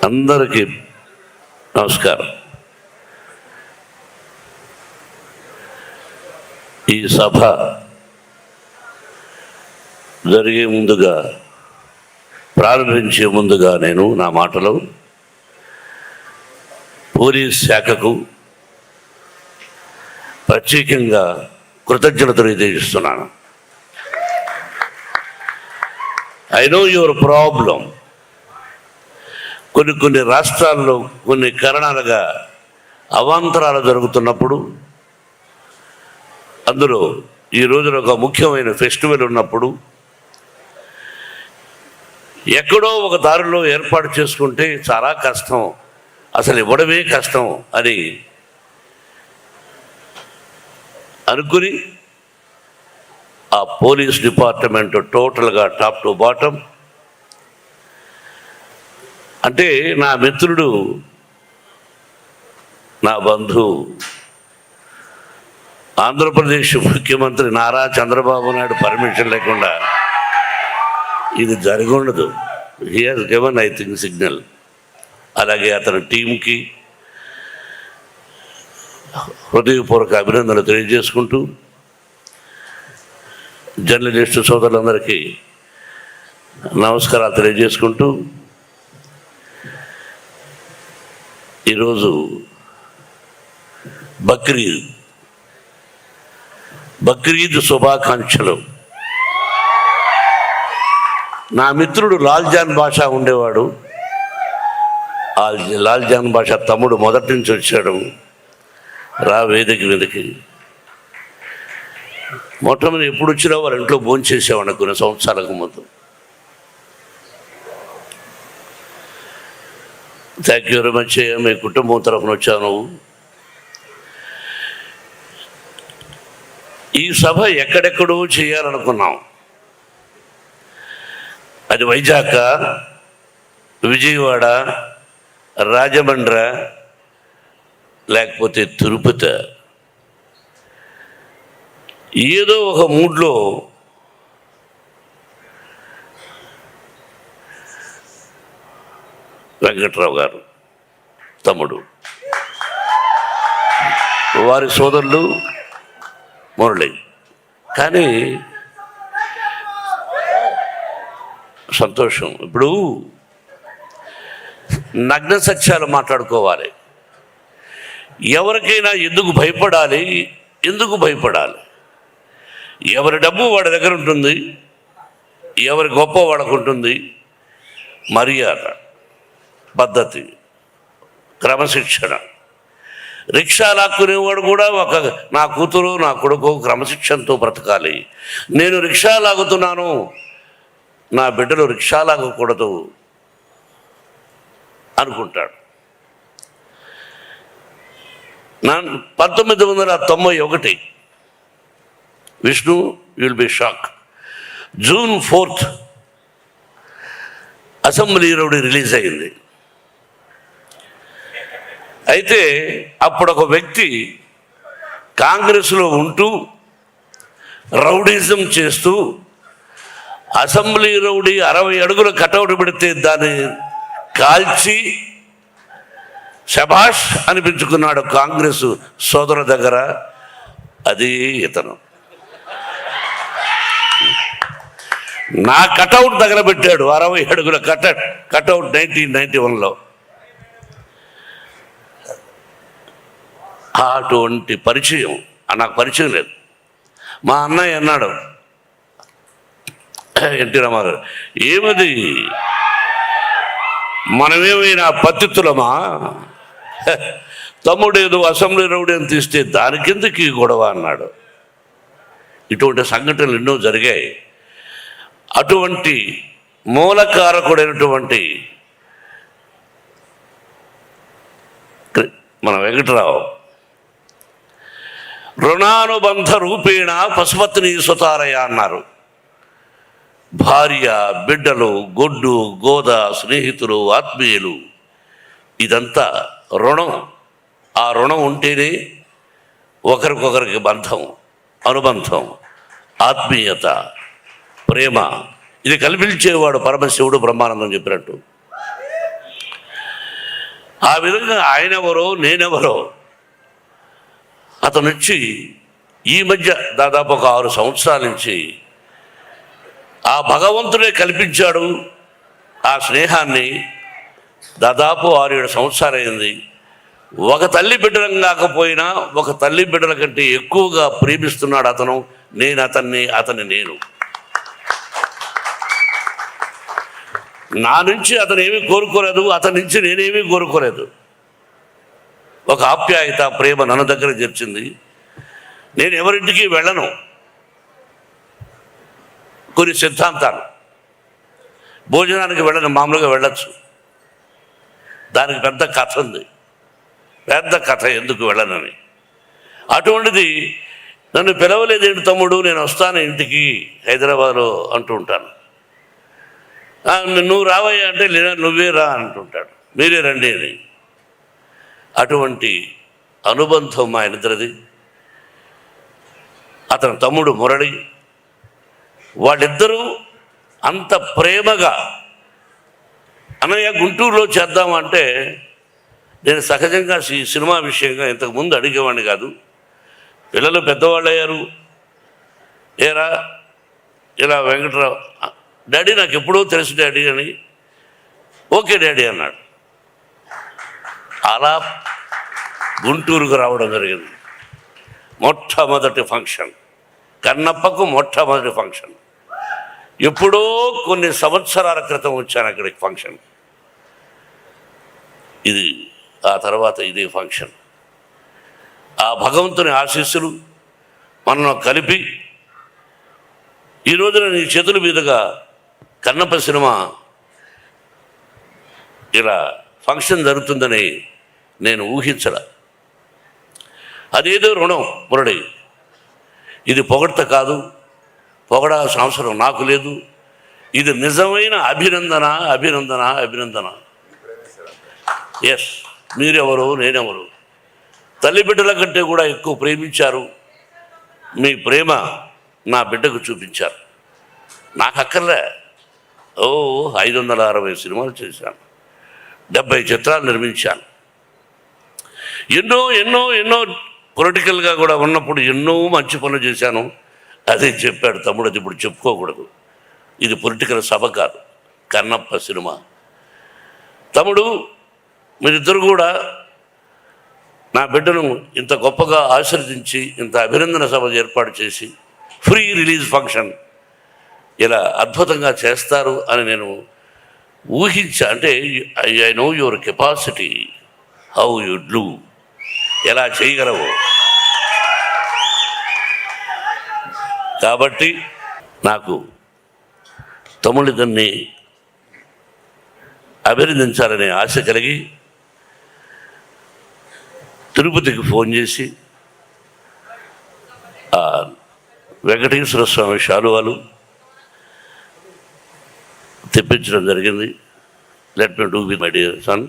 అందరికీ నమస్కారం. ఈ సభ జరిగే ముందుగా, ప్రారంభించే ముందుగా నేను నా మాటలో పోలీస్ శాఖకు ప్రత్యేకంగా కృతజ్ఞతలు తెలియజేస్తున్నాను. I know your problem. కొన్ని రాష్ట్రాల్లో కొన్ని కారణాలుగా అవాంతరాలు జరుగుతున్నప్పుడు, అందులో ఈ రోజున ఒక ముఖ్యమైన ఫెస్టివల్ ఉన్నప్పుడు ఎక్కడో ఒక దారిలో ఏర్పాటు చేసుకుంటే చాలా కష్టం, అసలు ఇవ్వడమే కష్టం అని అనుకుని ఆ పోలీస్ డిపార్ట్మెంట్ టోటల్గా టాప్ టు బాటం, అంటే నా మిత్రుడు, నా బంధువు, ఆంధ్రప్రదేశ్ ముఖ్యమంత్రి నారా చంద్రబాబు నాయుడు పర్మిషన్ లేకుండా ఇది జరిగి ఉండదు. He has given I think signal. అలాగే అతని టీంకి హృదయపూర్వక అభినందనలు తెలియజేసుకుంటూ, జర్నలిస్టు సోదరులందరికీ నమస్కారాలు తెలియజేసుకుంటూ, ఈరోజు బక్రీద్ శుభాకాంక్షలు. నా మిత్రుడు లాల్జాన్ బాషా ఉండేవాడు. లాల్జాన్ బాషా తమ్ముడు మొదటి నుంచి వచ్చాడు. రా వేదిక మీదకి. మొట్టమొదటి ఎప్పుడు వచ్చినా వాళ్ళ ఇంట్లో భోంచేసేవాడు కొన్ని సంవత్సరాలకు ముందు. Thank you very much. మీ కుటుంబం తరఫున వచ్చాను. ఈ సభ ఎక్కడెక్కడో చేయాలనుకున్నాం. అది వైజాగ్, విజయవాడ, రాజమండ్రి, లేకపోతే తిరుపతి. ఏదో ఒక మూడ్లో వెంకట్రావు గారు తమ్ముడు, వారి సోదరులు మురళి. కానీ సంతోషం. ఇప్పుడు నగ్న సత్యాలు మాట్లాడుకోవాలి. ఎవరికైనా ఎందుకు భయపడాలి? ఎవరి డబ్బు వాడి దగ్గర ఉంటుంది, ఎవరి గొప్ప వాడికి ఉంటుంది. మర్యాద, పద్ధతి, క్రమశిక్షణ. రిక్షా లాక్కునేవాడు కూడా నా కూతురు, నా కొడుకు క్రమశిక్షణతో బ్రతకాలి. నేను రిక్షా లాగుతున్నాను, నా బిడ్డలు రిక్షా లాగకూడదు అనుకుంటాడు. 1991 Vishnu, will be shock, June 4th assembly rowdy release అయింది. అయితే అప్పుడు ఒక వ్యక్తి కాంగ్రెస్లో ఉంటూ రౌడీజం చేస్తూ అసెంబ్లీ రౌడీ 60 అడుగుల కటౌట్ పెడితే దాన్ని కాల్చి శభాష్ అనిపించుకున్నాడు కాంగ్రెస్ సోదరు దగ్గర. అది ఇతను. నా కటౌట్ దగ్గర పెట్టాడు 60 అడుగుల కటౌట్ 1991లో. అటువంటి పరిచయం నాకు పరిచయం లేదు. మా అన్నయ్య అన్నాడు, ఎన్టీ రామారావు, ఏమది మనమేమైనా పత్తితులమా? తమ్ముడు ఏదో అసెంబ్లీ రౌడీ అని తీస్తే దానికెందుకు ఈ గొడవ అన్నాడు. ఇటువంటి సంఘటనలు ఎన్నో జరిగాయి. అటువంటి మూలకారకుడైనటువంటి మన వెంకటరావు రుణానుబంధ రూపేణ పశుపతిని సుతారయ అన్నారు. భార్య, బిడ్డలు, గొడ్డు, గోద, స్నేహితులు, ఆత్మీయులు, ఇదంతా రుణం. ఆ రుణం ఉంటేనే ఒకరికొకరికి బంధం, అనుబంధం, ఆత్మీయత, ప్రేమ. ఇది కల్పించేవాడు పరమశివుడు బ్రహ్మానందం చెప్పినట్టు. ఆ విధంగా ఆయన ఎవరో నేనెవరో అతను వచ్చి ఈ మధ్య దాదాపు ఒక 6 సంవత్సరాల నుంచి ఆ భగవంతుడే కల్పించాడు ఆ స్నేహాన్ని. దాదాపు 6-7 సంవత్సరాలైంది. ఒక తల్లి బిడ్డలం కాకపోయినా ఒక తల్లి బిడ్డల కంటే ఎక్కువగా ప్రేమిస్తున్నాడు అతను. నేను అతన్ని, అతన్ని నేను. నా నుంచి అతను ఏమీ కోరుకోలేదు, అతని నుంచి నేనేమీ కోరుకోలేదు. ఒక ఆప్యాయత, ప్రేమ నన్ను దగ్గర చేర్చింది. నేను ఎవరింటికి వెళ్ళను. కొన్ని సిద్ధాంతాలు, భోజనానికి వెళ్ళను, మామూలుగా వెళ్ళచ్చు. దానికి పెద్ద కథ ఉంది, పెద్ద కథ ఎందుకు వెళ్ళనని. అటువంటిది నన్ను పిలవలేదేంటి తమ్ముడు, నేను వస్తాను ఇంటికి హైదరాబాద్లో అంటూ ఉంటాను. నువ్వు రావయ్యా అంటే లేదా నువ్వే రా అంటుంటాడు, మీరే రండి అని. అటువంటి అనుబంధం మా ఇద్దరిది. అతని తమ్ముడు మురళి, వాళ్ళిద్దరూ అంత ప్రేమగా అన్నయ్య గుంటూరులో చేద్దామంటే నేను సహజంగా ఈ సినిమా విషయంగా ఇంతకుముందు అడిగేవాడిని కాదు. పిల్లలు పెద్దవాళ్ళు అయ్యారు, ఏరా ఇలా వెంకటరావు డాడీ నాకు ఎప్పుడో తెలుసు డాడీ అని. ఓకే డాడీ అన్నాడు. అలా గుంటూరుకు రావడం జరిగింది. మొట్టమొదటి ఫంక్షన్, కన్నప్పకు మొట్టమొదటి ఫంక్షన్. ఎప్పుడో కొన్ని సంవత్సరాల క్రితం వచ్చాను అక్కడికి ఫంక్షన్. ఇది ఆ తర్వాత ఇదే ఫంక్షన్. ఆ భగవంతుని ఆశీస్సులు మనను కలిపి ఈ రోజున నీ చేతుల మీదుగా కన్నప్ప సినిమా ఇలా ఫంక్షన్ జరుగుతుందని నేను ఊహించల. అదేదో రుణం మురళి. ఇది పొగడ్త కాదు, పొగడాల్సిన అవసరం నాకు లేదు. ఇది నిజమైన అభినందన, అభినందన, అభినందన. ఎస్, మీరెవరు, నేనెవరు. తల్లి బిడ్డల కంటే కూడా ఎక్కువ ప్రేమించారు. మీ ప్రేమ నా బిడ్డకు చూపించారు. నాకు అక్కర్లే. 560 సినిమాలు చేశాను, 70 చిత్రాలు నిర్మించాను. ఎన్నో ఎన్నో ఎన్నో పొలిటికల్గా కూడా ఉన్నప్పుడు ఎన్నో మంచి పనులు చేశాను. అదే చెప్పాడు తమ్ముడు, అది ఇప్పుడు చెప్పుకోకూడదు. ఇది పొలిటికల్ సభ కాదు, కన్నప్ప సినిమా. తమ్ముడు, మీరిద్దరు కూడా నా బిడ్డను ఇంత గొప్పగా ఆశీర్వదించి ఇంత అభినందన సభ ఏర్పాటు చేసి ఫ్రీ రిలీజ్ ఫంక్షన్ ఇలా అద్భుతంగా చేస్తారు అని నేను ఊహించా. అంటే I know your capacity, how you do, ఎలా చేయగలవు. కాబట్టి నాకు తమ్ముడిద్దరిని అభినందించాలనే ఆశ కలిగి తిరుపతికి ఫోన్ చేసి వెంకటేశ్వర స్వామి శాలువాలు తెప్పించడం జరిగింది. Let me do with my dear son.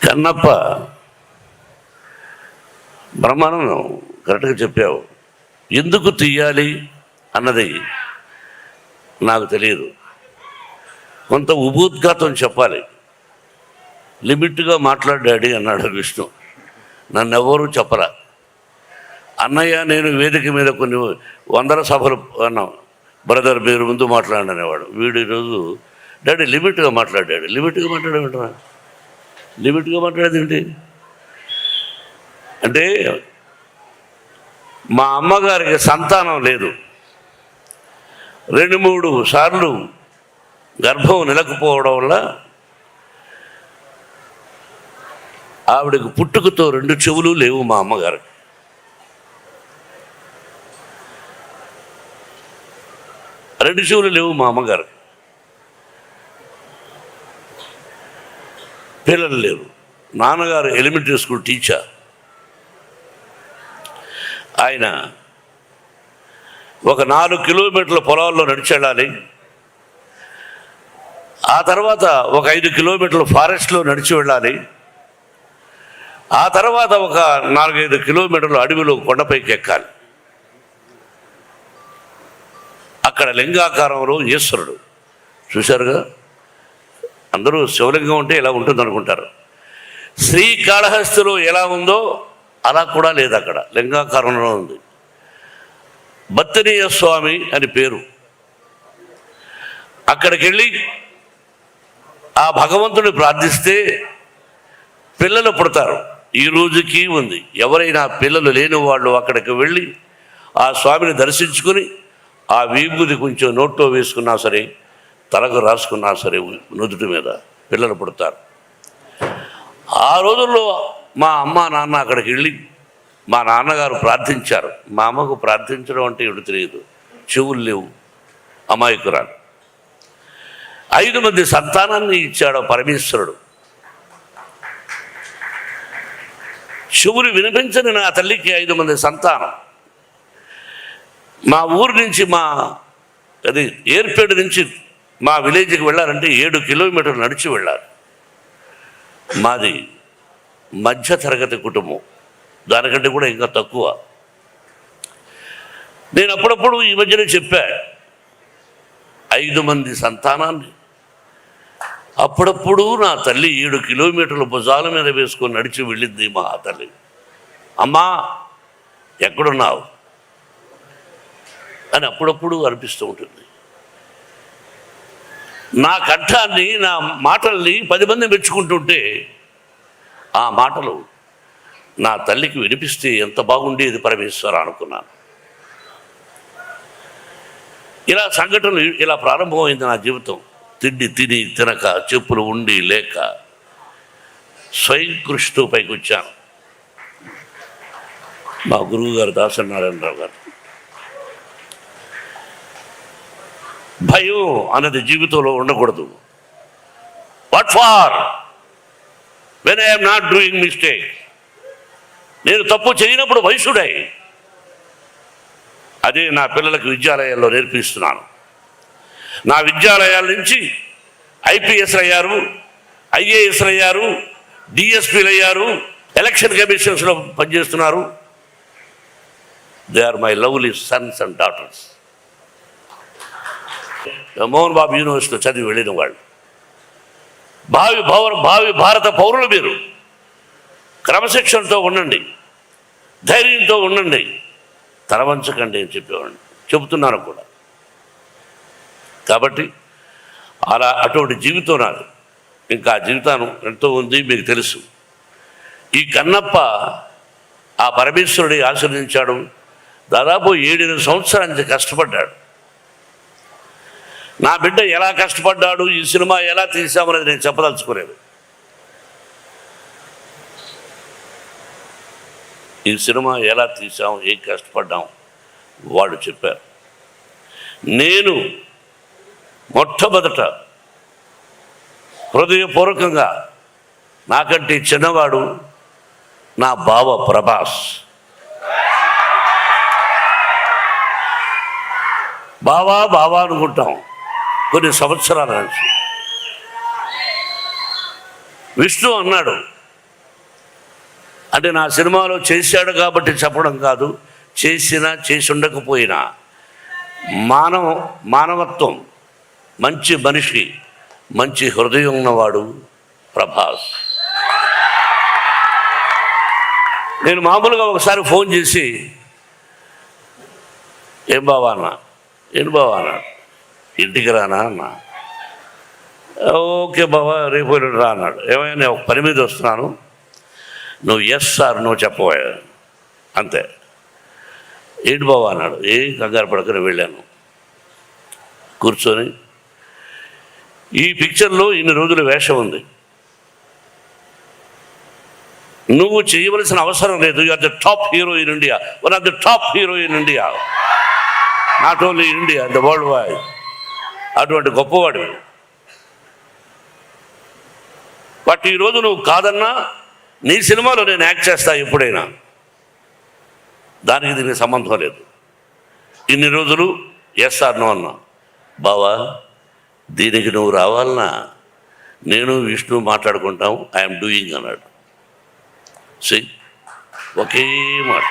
Kannappa Brahmanandam కరెక్ట్గా చెప్పావు. ఎందుకు తీయాలి అన్నది నాకు తెలియదు. కొంత ఉపోద్ఘాతం చెప్పాలి. లిమిట్గా మాట్లాడాడి అన్నాడు విష్ణు. నన్నెవరూ చెప్పరా. అన్నయ్య నేను వేదిక మీద కొన్ని 100 సభలు అన్నాం. బ్రదర్ మీరు ముందు మాట్లాడనేవాడు. వీడు ఈరోజు డాడీ లిమిట్గా మాట్లాడాడు. లిమిట్గా మాట్లాడేమిట్రా, లిమిట్గా మాట్లాడేది ఏంటి అంటే, మా అమ్మగారికి సంతానం లేదు. 2-3 సార్లు గర్భం నిలకపోవడం వల్ల ఆవిడకు పుట్టుకతో 2 చెవులు లేవు మా అమ్మగారికి. 2 చెవులు లేవు మా అమ్మగారు. పిల్లలు లేరు. నాన్నగారు ఎలిమెంటరీ స్కూల్ టీచర్. ఆయన ఒక 4 కిలోమీటర్ల పొలాల్లో నడిచి వెళ్ళాలి. ఆ తర్వాత ఒక 5 కిలోమీటర్ల ఫారెస్ట్లో నడిచి వెళ్ళాలి. ఆ తర్వాత ఒక 4-5 కిలోమీటర్ల అడవిలో కొండపైకి ఎక్కాలి. అక్కడ లింగాకారంలో ఈశ్వరుడు చూశారుగా. అందరూ శివలింగం ఉంటే ఇలా ఉంటుంది అనుకుంటారు. శ్రీకాళహస్తిలో ఎలా ఉందో అలా కూడా లేదు, అక్కడ లింగాకారంలో ఉంది. బత్తనీయ స్వామి అని పేరు. అక్కడికి వెళ్ళి ఆ భగవంతుని ప్రార్థిస్తే పిల్లలు పుడతారు. ఈ రోజుకి ఉంది. ఎవరైనా పిల్లలు లేని వాళ్ళు అక్కడికి వెళ్ళి ఆ స్వామిని దర్శించుకుని ఆ విభూది కొంచెం నోట్లో వేసుకున్నా సరే, తలకు రాసుకున్నా సరే, నుదుటి మీద పిల్లలు పుడతారు. ఆ రోజుల్లో మా అమ్మ నాన్న అక్కడికి వెళ్ళి మా నాన్నగారు ప్రార్థించారు. మా అమ్మకు ప్రార్థించడం అంటే ఏమిటి తెలియదు, చెవులు లేవు, అమాయకురాలు. 5 మంది సంతానాన్ని ఇచ్చాడు పరమేశ్వరుడు. చెవులు వినిపించని నా తల్లికి 5 మంది సంతానం. మా ఊరు నుంచి అది ఏర్పేడు నుంచి మా విలేజ్కి వెళ్ళాలంటే 7 కిలోమీటర్లు నడిచి వెళ్ళాలి. మాది మధ్య తరగతి కుటుంబం, దానికంటే కూడా ఇంకా తక్కువ. నేను అప్పుడప్పుడు ఈ మధ్యనే చెప్పా, 5 మంది సంతానాన్ని అప్పుడప్పుడు నా తల్లి 7 కిలోమీటర్ల భుజాల మీద వేసుకొని నడిచి వెళ్ళింది మా తల్లి. అమ్మా ఎక్కడున్నావు అని అప్పుడప్పుడు అనిపిస్తూ ఉంటుంది. నా కంఠాన్ని, నా మాటల్ని 10 మంది మెచ్చుకుంటుంటే ఆ మాటలు నా తల్లికి వినిపిస్తే ఎంత బాగుండేది పరమేశ్వర అనుకున్నాను. ఇలా సంఘటనలు ఇలా ప్రారంభమైంది నా జీవితం. తిండి తిని తినక, చెప్పులు ఉండి లేక స్వయం కృషితో పైకి వచ్చాను. మా గురువు గారు దాసనారాయణరావు గారు, భయం అన్నది జీవితంలో ఉండకూడదు. What for when I'm not doing mistake. నేను తప్పు చేయనప్పుడు వయసుడై అదే నా పిల్లలకు విద్యాలయాల్లో నేర్పిస్తున్నాను. నా విద్యాలయాల నుంచి ఐపీఎస్లు అయ్యారు, ఐఏఎస్లు అయ్యారు, డిఎస్పీలు అయ్యారు, ఎలక్షన్ కమిషన్స్లో పనిచేస్తున్నారు. They are my lovely sons and daughters. Mohan Babu యూనివర్సిటీలో చదివి వెళ్ళిన వాళ్ళు, భావి భారత పౌరులు. మీరు క్రమశిక్షణతో ఉండండి, ధైర్యంతో ఉండండి, తలవంచకండి అని చెప్పేవాడిని, చెబుతున్నాను కూడా. కాబట్టి అటువంటి జీవితం నాది. ఇంకా జీవితం ఎంతో ఉంది, మీకు తెలుసు. ఈ కన్నప్ప ఆ పరమేశ్వరుడి ఆశీర్వదించాడు. దాదాపు 7-8 సంవత్సరాల నుంచి కష్టపడ్డాడు. నా బిడ్డ ఎలా కష్టపడ్డాడు, ఈ సినిమా ఎలా తీసామనేది నేను చెప్పదలుచుకోలేదు. ఈ సినిమా ఎలా తీసాం, ఏం కష్టపడ్డాం వాళ్ళు చెప్పారు. నేను మొట్టమొదట హృదయపూర్వకంగా, నాకంటే చిన్నవాడు నా బావ ప్రభాస్. బావా అనుకుంటాం కొన్ని సంవత్సరాల నుంచి. విష్ణు అన్నాడు, అంటే నా సినిమాలో చేశాడు కాబట్టి చెప్పడం కాదు, చేసినా చేసి ఉండకపోయినా మానవత్వం, మంచి మనిషి, మంచి హృదయం ఉన్నవాడు ప్రభాస్. నేను మామూలుగా ఒకసారి ఫోన్ చేసి, ఏం బావా అన్నా, ఇంటికి రానా అన్నా. ఓకే బావా, రేపు రా అన్నాడు. ఏమైనా నేను ఒక పని మీద వస్తున్నాను, నువ్వు ఎస్ సార్ నువ్వు చెప్పవా అంతే. ఏంటి బావా అన్నాడు. ఏం కంగారు పడకనే వెళ్ళాను. కూర్చొని, ఈ పిక్చర్లో ఇన్ని రోజుల వేషం ఉంది, నువ్వు చేయవలసిన అవసరం లేదు. You are the top hero in India, one of the top hero in India. Not only India, the worldwide. అటువంటి గొప్పవాడు. బట్ ఈరోజు నువ్వు కాదన్నా నీ సినిమాలో నేను యాక్ట్ చేస్తా ఎప్పుడైనా, దానికి దీనికి సంబంధం లేదు. ఇన్ని రోజులు ఎస్ఆర్ నో అన్నా. బావా దీనికి నువ్వు రావాలన్నా నేను విష్ణు మాట్లాడుకుంటాం, ఐఎమ్ డూయింగ్ అన్నాడు. ఒకే మాట,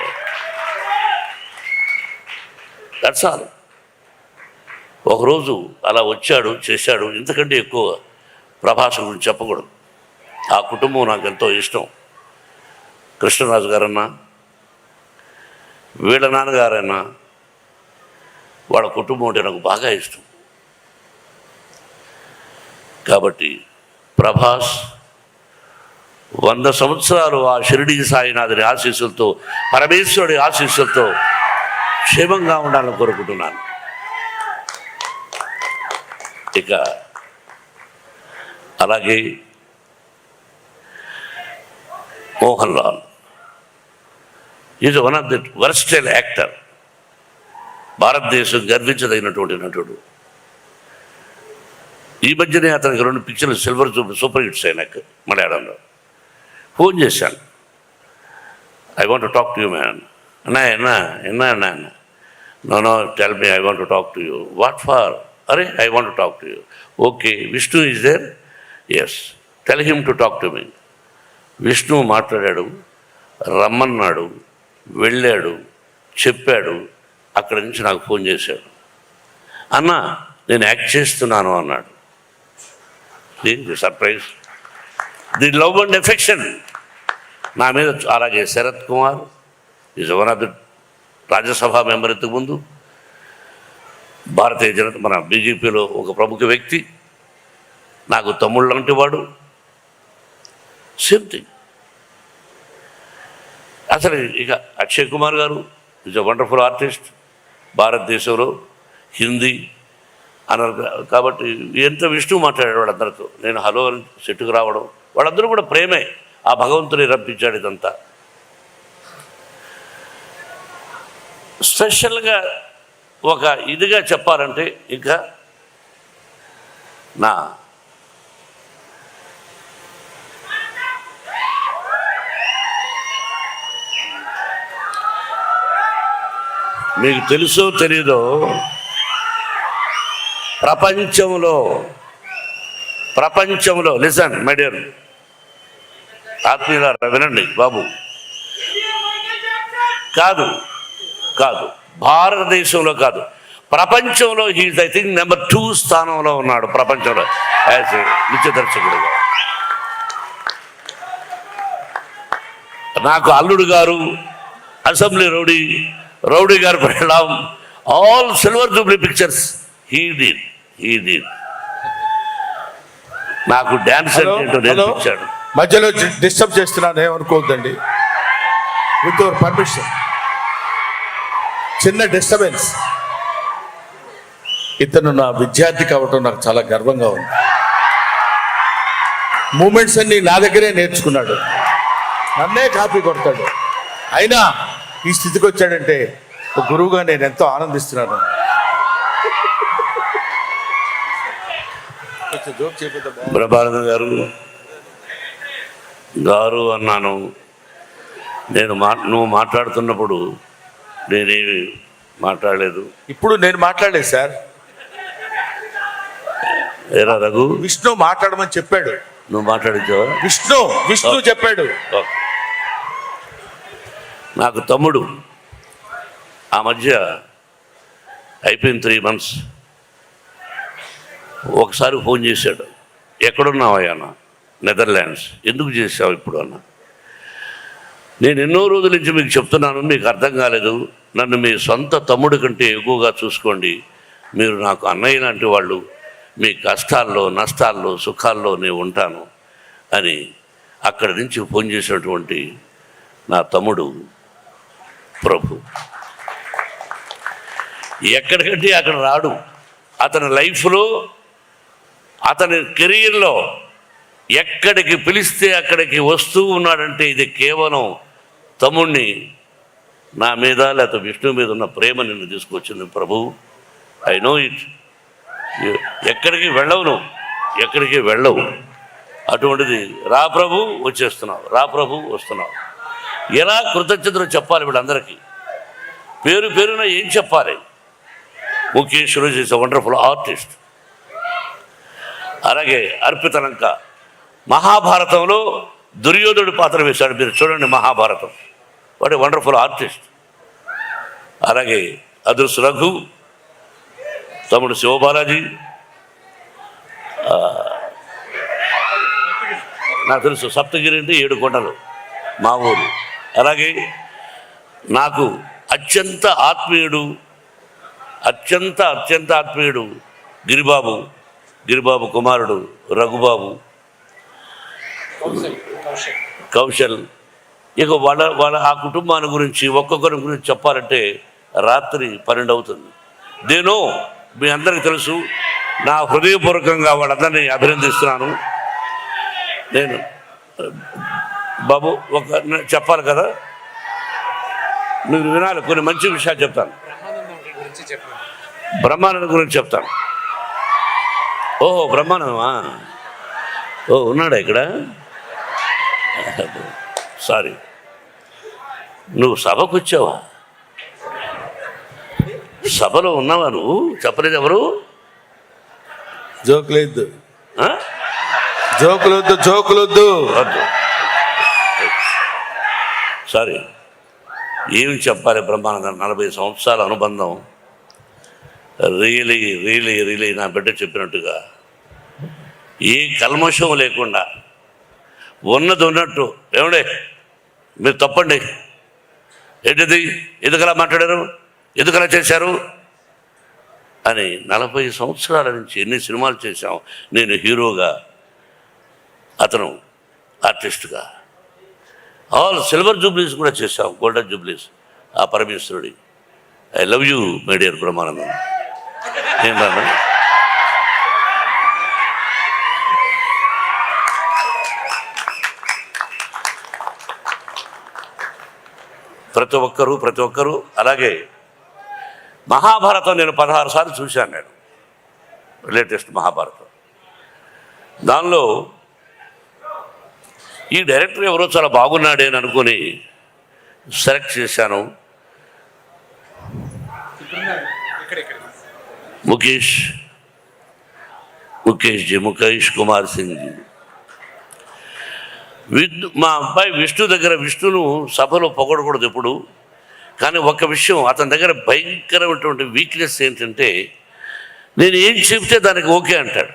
దట్స్ ఆల్. ఒకరోజు అలా వచ్చాడు, చేశాడు. ఇంతకంటే ఎక్కువ ప్రభాస్ గురించి చెప్పకూడదు. ఆ కుటుంబం నాకు ఎంతో ఇష్టం. కృష్ణరాజు గారన్నా, వీళ్ళ నాన్నగారన్నా, వాళ్ళ కుటుంబం అంటే నాకు బాగా ఇష్టం. కాబట్టి ప్రభాస్ 100 సంవత్సరాలు ఆ షిరిడి సాయినాథుని ఆశీస్సులతో, పరమేశ్వరుడి ఆశీస్సులతో క్షేమంగా ఉండాలని కోరుకుంటున్నాను. ఇక అలాగే Mohan Lal is one of the versatile actor. భారతదేశం గర్వించదగినటువంటి నటుడు. ఈ మధ్యనే అతనికి 2 పిక్చర్లు సిల్వర్ సూపర్ హిట్స్ అయినాక మలయాళంలో. ఫోన్ చేశాను, I want to talk to you man. అన్నా no tell me, I want to talk to you. What for? అరే I want to talk to you. Okay, Vishnu is there? Yes, tell him to talk to me. Vishnu మాట్లాడాడు, రమ్మన్నాడు, వెళ్ళాడు, చెప్పాడు. అక్కడి నుంచి నాకు phone చేశాడు, అన్నా నేను యాక్ట్ చేస్తున్నాను అన్నాడు. దీనికి surprise, the love and affection నా మీద. అలాగే Sarath Kumar is one of the Rajya Sabha member, ఇంతకుముందు భారతీయ జనతా మన బీజేపీలో ఒక ప్రముఖ వ్యక్తి, నాకు తమ్ముళ్ళు లాంటి వాడు. Same thing. అసలు ఇక అక్షయ్ కుమార్ గారు ఈజ్ అ వండర్ఫుల్ ఆర్టిస్ట్. భారతదేశంలో హిందీ అన్నారు కాబట్టి ఎంత విష్ణు మాట్లాడాడు వాళ్ళందరితో. నేను హలో అని సెట్టుకు రావడం, వాళ్ళందరూ కూడా ప్రేమే. ఆ భగవంతుని రప్పించాడు. ఇదంతా స్పెషల్గా ఒక ఇదిగా చెప్పాలంటే ఇంకా నా మీకు తెలుసో తెలీదో, ప్రపంచంలో లిసన్ మై డియర్ ఆత్మీయులారా, వినండి బాబు. కాదు భారతదేశంలో కాదు, ప్రపంచంలో హీజ్ ఐ థింక్ నెంబర్ 2 స్థానంలో ఉన్నాడు ప్రపంచంలో యాజ్ ఏ నృత్య దర్శకుడుగా. నాకు అల్లుడు గారు, అసెంబ్లీ రౌడీ గారు పెళ్ళాం, all silver Jubilee pictures he did. నాకు డ్యాన్స్ అంటే నేర్పించాడు. మధ్యలో డిస్టర్బ్ చేస్తున్నాను, ఏమనుకోవద్దండి. విత్ యువర్ పర్మిషన్, చిన్న డిస్టర్బెన్స్. ఇతను నా విద్యార్థి కావటం నాకు చాలా గర్వంగా ఉంది. మూమెంట్స్ అన్ని నా దగ్గరే నేర్చుకున్నాడు, నన్నే కాపీ కొడతాడు. అయినా ఈ స్థితికి వచ్చాడంటే ఒక గురువుగా నేను ఎంతో ఆనందిస్తున్నాను. బ్రహ్మానంద గారు అన్నాను. నువ్వు మాట్లాడుతున్నప్పుడు నేనేమి మాట్లాడలేదు. ఇప్పుడు నేను మాట్లాడలేదు సార్. ఏరా రఘు, విష్ణు మాట్లాడమని చెప్పాడు. నువ్వు మాట్లాడించావా? విష్ణు చెప్పాడు. నాకు తమ్ముడు ఆ మధ్య అయిపోయిన 3 months ఒకసారి ఫోన్ చేశాడు. ఎక్కడున్నావయ్యా అన్న? నెదర్లాండ్స్. ఎందుకు చేసావు ఇప్పుడు అన్న? నేను ఎన్నో రోజుల నుంచి మీకు చెప్తున్నాను, మీకు అర్థం కాలేదు. నన్ను మీ సొంత తమ్ముడి కంటే ఎక్కువగా చూసుకోండి. మీరు నాకు అన్నయ్య లాంటి వాళ్ళు. మీ కష్టాల్లో, నష్టాల్లో, సుఖాల్లో నేను ఉంటాను అని అక్కడి నుంచి ఫోన్ చేసినటువంటి నా తమ్ముడు ప్రభు. ఎక్కడికంటే అక్కడ రాడు. అతని లైఫ్లో, అతని కెరీర్లో ఎక్కడికి పిలిస్తే అక్కడికి వస్తూ ఉన్నాడంటే ఇది కేవలం తమ్ముడిని నా మీద లేకపోతే విష్ణు మీద ఉన్న ప్రేమ నిన్ను తీసుకొచ్చింది ప్రభు. I know it. ఎక్కడికి వెళ్ళవు నువ్వు, ఎక్కడికి వెళ్ళవు. అటువంటిది రా ప్రభు వచ్చేస్తున్నావు, రా ప్రభు వస్తున్నావు. ఎలా కృతజ్ఞతలు చెప్పాలి వీళ్ళందరికీ? పేరు పేరున ఏం చెప్పాలి? ముఖేష్ రోజు ఈజ్ ఎ వండర్ఫుల్ ఆర్టిస్ట్. అలాగే అర్పితలంక మహాభారతంలో దుర్యోధనుడి పాత్ర వేశాడు. మీరు చూడండి మహాభారతం. వాడు వండర్ఫుల్ ఆర్టిస్ట్. అలాగే అదృశ్య రఘు, తమ్ముడు శివబాలాజీ, నాకు తెలుసు సప్తగిరి అంటే 7 కొండలు మా ఊరు. అలాగే నాకు అత్యంత ఆత్మీయుడు గిరిబాబు కుమారుడు రఘుబాబు, కౌశల్. ఇక వాళ్ళ ఆ కుటుంబాన్ని గురించి ఒక్కొక్కరి గురించి చెప్పాలంటే రాత్రి 12 అవుతుంది. దేనో మీ అందరికీ తెలుసు. నా హృదయపూర్వకంగా వాళ్ళందరినీ అభినందిస్తున్నాను. నేను బాబు చెప్పాలి కదా, మీరు వినాలి. కొన్ని మంచి విషయాలు చెప్తాను. బ్రహ్మానందం గురించి చెప్తాను. ఓహో, బ్రహ్మానందమా? ఓ, ఉన్నాడా ఇక్కడ? సారీ, నువ్వు సభకు వచ్చావా? సభలో ఉన్నావా నువ్వు? చెప్పలేదు ఎవరు? జోకులొద్దు, జోకులొద్దు. సారీ, ఏమి చెప్పాలి? బ్రహ్మానందం 40 సంవత్సరాల అనుబంధం. రియలీ నా బిడ్డ చెప్పినట్టుగా ఏ కల్మషం లేకుండా ఉన్నది ఉన్నట్టు. ఏమండే మీరు తప్పండి, ఏంటిది, ఎందుకలా మాట్లాడారు, ఎందుకలా చేశారు అని 40 సంవత్సరాల నుంచి ఎన్ని సినిమాలు చేశాం. నేను హీరోగా, అతను ఆర్టిస్ట్గా. ఆల్ సిల్వర్ జూబ్లీస్ కూడా చేశాం, గోల్డెన్ జూబ్లీస్. ఆ పరమేశ్వరుడి I love you my dear Brahmanandam. ఏం రాను, ప్రతి ఒక్కరూ. అలాగే మహాభారతం నేను 16 సార్లు చూశాను. నేను లేటెస్ట్ మహాభారతం. దానిలో ఈ డైరెక్టర్ ఎవరో చాలా బాగున్నాడే అని అనుకుని సెలెక్ట్ చేశాను. ముఖేష్ కుమార్ సింగ్ జీ. మా అబ్బాయి విష్ణును సభలో పొగడకూడదు ఎప్పుడు. కానీ ఒక విషయం, అతని దగ్గర భయంకరమైనటువంటి వీక్నెస్ ఏంటంటే, నేను ఏం చెప్తే దానికి ఓకే అంటాడు.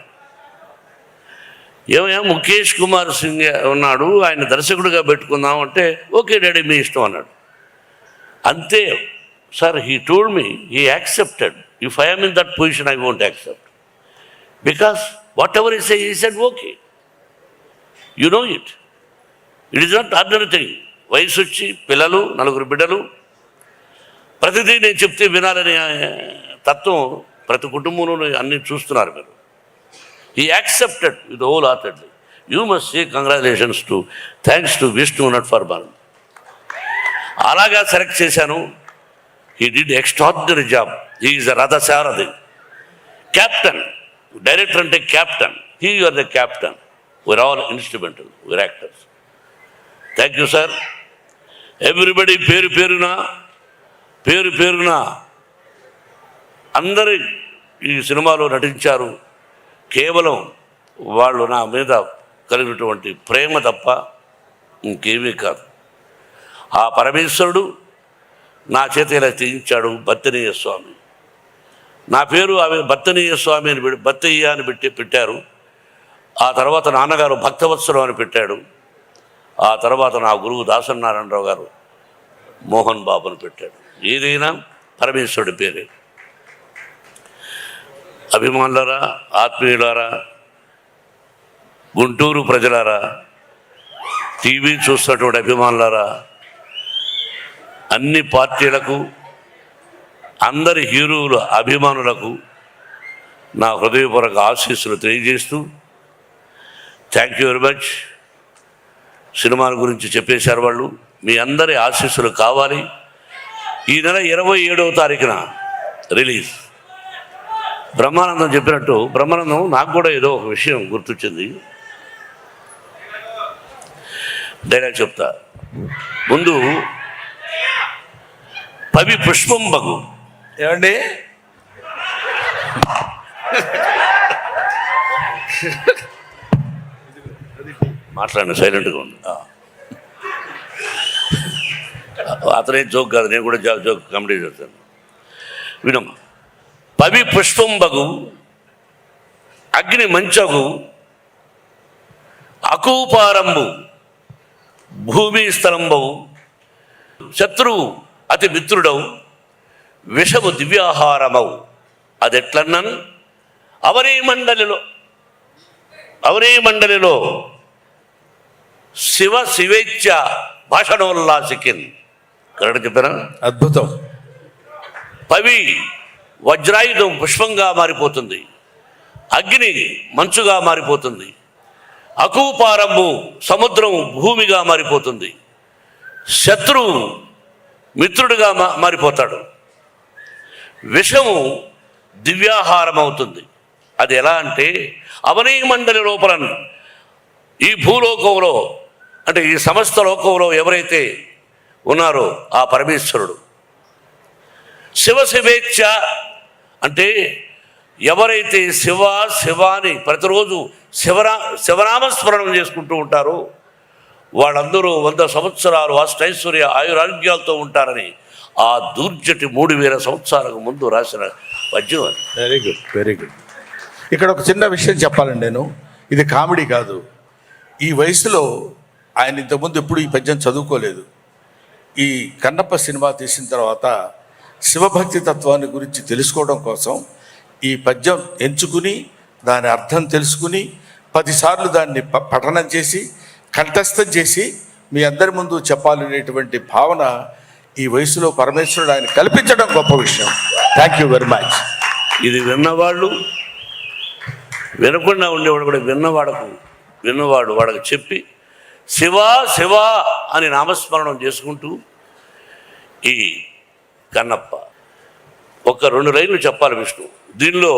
ఏమయ్యా ముఖేష్ కుమార్ సింగ్ ఉన్నాడు, ఆయన దర్శకుడిగా పెట్టుకుందాం అంటే ఓకే డాడీ మీ ఇష్టం అన్నాడు. అంతే sir. He told me he accepted. If I am in that position I won't accept, because whatever is he said okay. You know it is not ordinary thing. వయసు వచ్చి పిల్లలు, 4 బిడ్డలు, ప్రతిదీ నేను చెప్తే వినాలనే తత్వం ప్రతి కుటుంబంలో అన్నీ చూస్తున్నారు మీరు. He accepted with wholeheartedly. You must say congratulations to, thanks to Vishnu నట్ ఫర్ బన్. అలాగా సెలెక్ట్ చేశాను. He did extraordinary job. He is the రథసారథి, క్యాప్టెన్. డైరెక్టర్ అంటే captain. He you are the captain. We are all instrumental, we are actors. Thank you sir. Everybody పేరు పేరున అందరూ ఈ సినిమాలో నటించారు. కేవలం వాళ్ళు నా మీద కలిగినటువంటి ప్రేమ తప్ప ఇంకేమీ కాదు. ఆ పరమేశ్వరుడు నా చేత ఇలా చేయించాడు. బత్తనీయ స్వామి నా పేరు. ఆమె బత్తనీయ స్వామి అని బత్తయ్య అని పెట్టారు. ఆ తర్వాత నాన్నగారు భక్తవత్సలం అని పెట్టాడు. ఆ తర్వాత నా గురువు దాసనారాయణరావు గారు మోహన్ బాబుని పెట్టాడు. ఏదైనా పరమేశ్వరుడి పేరే. అభిమానులారా, ఆత్మీయులారా, గుంటూరు ప్రజలారా, టీవీ చూస్తున్నటువంటి అభిమానులారా, అన్ని పార్టీలకు, అందరి హీరోల అభిమానులకు నా హృదయపూర్వక ఆశీస్సులు తెలియజేస్తూ, థ్యాంక్ యూ వెరీ మచ్. సినిమాల గురించి చెప్పేశారు వాళ్ళు. మీ అందరి ఆశీస్సులు కావాలి. ఈ నెల 27వ తారీఖున రిలీజ్. బ్రహ్మానందం చెప్పినట్టు బ్రహ్మానందం నాకు కూడా ఏదో ఒక విషయం గుర్తొచ్చింది. డైలాగ్ చెప్తా. ముందు పవి పుష్పం బగు. ఏమండి మాట్లాడండి, సైలెంట్గా ఉంది. అతనే జోక్ కాదు, నేను కూడా జోక్ కామెడీ చేస్తాను. వినమ్మా. పవి పుష్పం బగు అగ్ని మంచగు అకూపారంబు భూమి స్థలంబవు శత్రువు అతి మిత్రుడవు విషము దివ్యాహారమవు. అదెట్లన్నాను అవనీ మండలిలో శివ శివేచ్ఛ భాషణోల్లాసికిన్. కరెక్ట్ చెప్పారా? అద్భుతం. పవి వజ్రాయుధం పుష్పంగా మారిపోతుంది, అగ్ని మంచుగా మారిపోతుంది, అకూపారంబు సముద్రం భూమిగా మారిపోతుంది, శత్రువు మిత్రుడిగా మారిపోతాడు, విషము దివ్యాహారం అవుతుంది. అది ఎలా అంటే అవనీ మండలి లోపల ఈ భూలోకంలో అంటే ఈ సమస్త లోకంలో ఎవరైతే ఉన్నారో ఆ పరమేశ్వరుడు. శివ శివేచ్ఛ అంటే ఎవరైతే శివాని ప్రతిరోజు శివనామస్మరణం చేసుకుంటూ ఉంటారో వాళ్ళందరూ 100 సంవత్సరాలు అష్టైశ్వర్య ఆయురారోగ్యాలతో ఉంటారని ఆ దూర్జటి 3000 సంవత్సరాలకు ముందు రాసిన పద్యం అది. Very good, very good. ఇక్కడ ఒక చిన్న విషయం చెప్పాలండి. నేను ఇది కామెడీ కాదు. ఈ వయసులో ఆయన ఇంతకుముందు ఎప్పుడు ఈ పద్యం చదువుకోలేదు. ఈ కన్నప్ప సినిమా తీసిన తర్వాత శివభక్తి తత్వాన్ని గురించి తెలుసుకోవడం కోసం ఈ పద్యం ఎంచుకుని దాని అర్థం తెలుసుకుని 10 సార్లు దాన్ని పఠనం చేసి కంఠస్థం చేసి మీ అందరి ముందు చెప్పాలనేటువంటి భావన ఈ వయసులో పరమేశ్వరుడు ఆయన కల్పించడం గొప్ప విషయం. Thank you very much. ఇది విన్నవాళ్ళు వినకుండా ఉండేవాడు కూడా విన్నవాడు వాడికి చెప్పి శివా శివా అని నామస్మరణం చేసుకుంటూ ఈ కన్నప్ప ఒక 2 లైన్లు చెప్పాలి విష్ణు. దీనిలో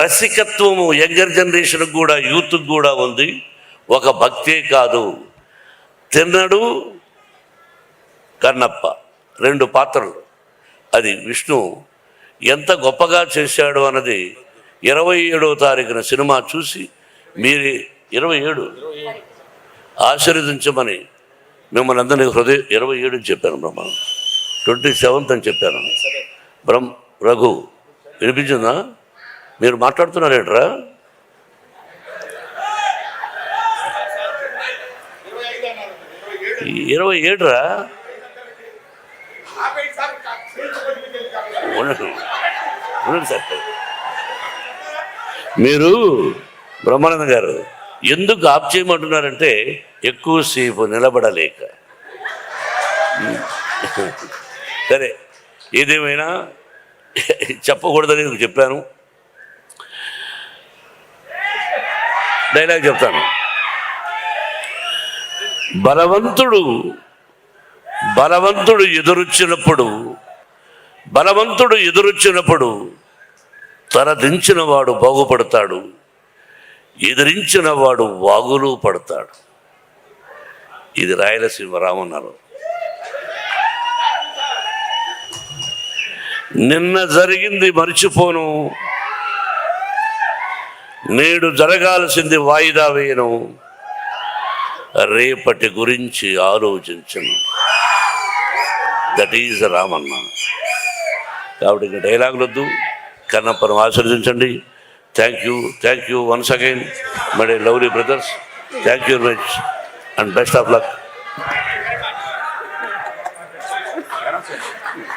రసికత్వము యంగర్ జనరేషన్కి కూడా యూత్కి కూడా ఉంది. ఒక భక్తే కాదు, తిన్నడు కన్నప్ప 2 పాత్రలు. అది విష్ణు ఎంత గొప్పగా చేశాడు అన్నది 27వ తారీఖున సినిమా చూసి మీరు 27 ఆశీర్వదించమని మిమ్మల్ని అందరినీ 27 అని చెప్పాను. బ్రహ్మ 27th అని చెప్పాను. రఘు వినిపించిందా? మీరు మాట్లాడుతున్నారేంట్రా? 27 రా. సార్ మీరు బ్రహ్మానంద గారు ఎందుకు ఆప్ చేయమంటున్నారంటే ఎక్కువసేపు నిలబడలేక. సరే, ఏదేమైనా చెప్పకూడదని చెప్పాను. డైలాగ్ చెప్తాను. బలవంతుడు ఎదురొచ్చినప్పుడు తరదించిన వాడు బాగుపడతాడు, ఎదిరించిన వాడు వాగులు పడతాడు. ఇది రాయలసీమ రామన్నారు. నిన్న జరిగింది మర్చిపోను, నేడు జరగాల్సింది వాయిదా వేయను, రేపటి గురించి ఆలోచించను. That is Ramanna. కాబట్టి ఇంకా డైలాగులు వద్దు, కన్నప్పను ఆశీర్వదించండి. Thank you once again my lovely brothers. Thank you very much and best of luck.